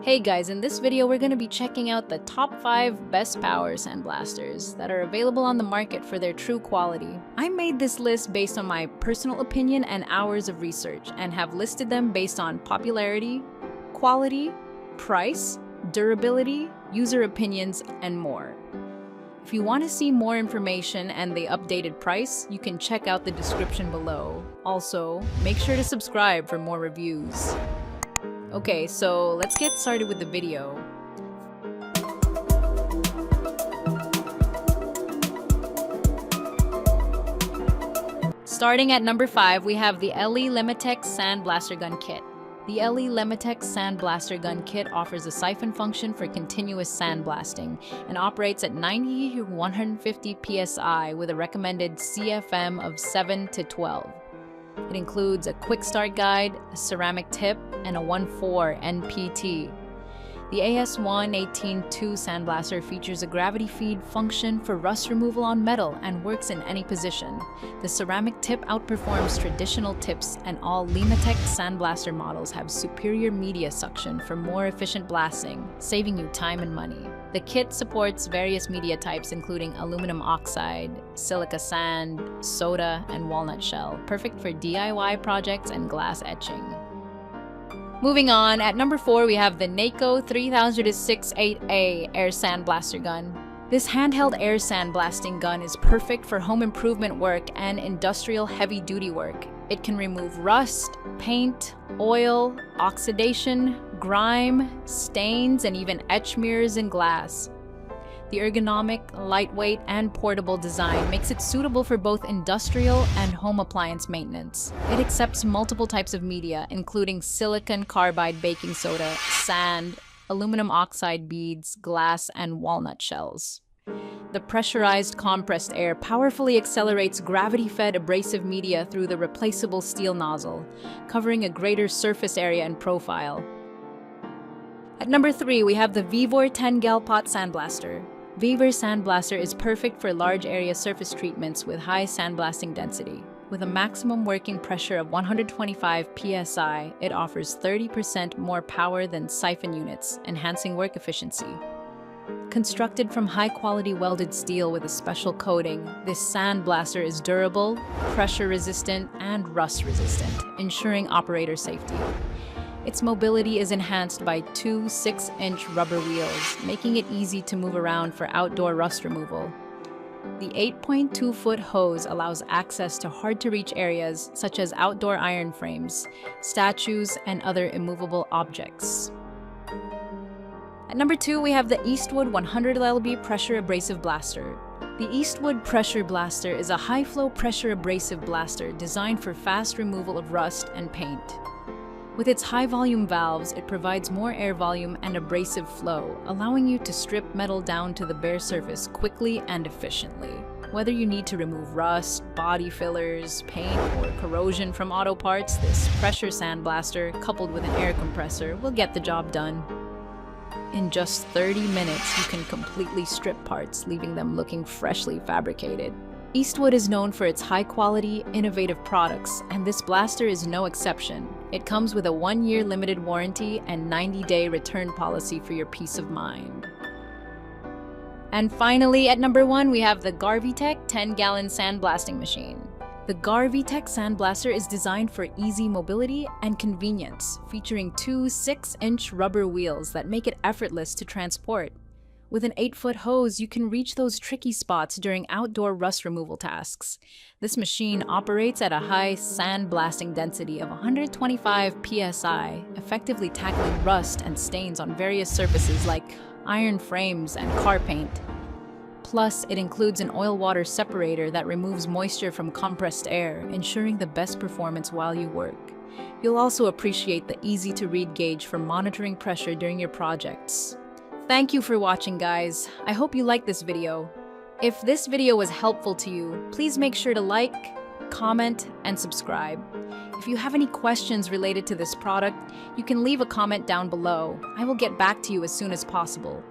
Hey guys, in this video we're going to be checking out the top 5 best power sandblasters that are available on the market for their true quality. I made this list based on my personal opinion and hours of research and have listed them based on popularity, quality, price, durability, user opinions, and more. If you want to see more information and the updated price, you can check out the description below. Also, make sure to subscribe for more reviews. Okay, so let's get started with the video. Starting at number 5, we have the LEMATEC Sandblaster Gun Kit. The LEMATEC Sandblaster Gun Kit offers a siphon function for continuous sandblasting and operates at 90 to 150 psi with a recommended CFM of 7 to 12. It includes a quick start guide, a ceramic tip, and a 1.4 NPT. The AS1-18-2 Sandblaster features a gravity feed function for rust removal on metal and works in any position. The ceramic tip outperforms traditional tips, and all LEMATEC Sandblaster models have superior media suction for more efficient blasting, saving you time and money. The kit supports various media types including aluminum oxide, silica sand, soda, and walnut shell, perfect for DIY projects and glass etching. Moving on, at number 4 we have the NEIKO 3068A Air Sandblaster Gun. This handheld air sandblasting gun is perfect for home improvement work and industrial heavy-duty work. It can remove rust, paint, oil, oxidation, grime, stains, and even etch mirrors in glass. The ergonomic, lightweight, and portable design makes it suitable for both industrial and home appliance maintenance. It accepts multiple types of media, including silicon carbide baking soda, sand, aluminum oxide beads, glass, and walnut shells. The pressurized compressed air powerfully accelerates gravity-fed abrasive media through the replaceable steel nozzle, covering a greater surface area and profile. At number 3, we have the VEVOR 10-gal Pot Sandblaster. VEVOR Sandblaster is perfect for large area surface treatments with high sandblasting density. With a maximum working pressure of 125 psi, it offers 30% more power than siphon units, enhancing work efficiency. Constructed from high-quality welded steel with a special coating, this sandblaster is durable, pressure-resistant, and rust-resistant, ensuring operator safety. Its mobility is enhanced by 2 6-inch rubber wheels, making it easy to move around for outdoor rust removal. The 8.2-foot hose allows access to hard-to-reach areas such as outdoor iron frames, statues, and other immovable objects. At number 2, we have the Eastwood 100 lb Pressure Abrasive Blaster. The Eastwood Pressure Blaster is a high-flow pressure abrasive blaster designed for fast removal of rust and paint. With its high-volume valves, it provides more air volume and abrasive flow, allowing you to strip metal down to the bare surface quickly and efficiently. Whether you need to remove rust, body fillers, paint, or corrosion from auto parts, this pressure sandblaster, coupled with an air compressor, will get the job done. In just 30 minutes, you can completely strip parts, leaving them looking freshly fabricated. Eastwood is known for its high-quality, innovative products, and this blaster is no exception. It comes with a 1-year limited warranty and 90-day return policy for your peace of mind. And finally, at number 1, we have the GarveeTech 10-gallon sandblasting machine. The GarveeTech Sandblaster is designed for easy mobility and convenience, featuring 2 6-inch rubber wheels that make it effortless to transport. With an 8-foot hose, you can reach those tricky spots during outdoor rust removal tasks. This machine operates at a high sandblasting density of 125 psi, effectively tackling rust and stains on various surfaces like iron frames and car paint. Plus, it includes an oil-water separator that removes moisture from compressed air, ensuring the best performance while you work. You'll also appreciate the easy-to-read gauge for monitoring pressure during your projects. Thank you for watching, guys. I hope you liked this video. If this video was helpful to you, please make sure to like, comment, and subscribe. If you have any questions related to this product, you can leave a comment down below. I will get back to you as soon as possible.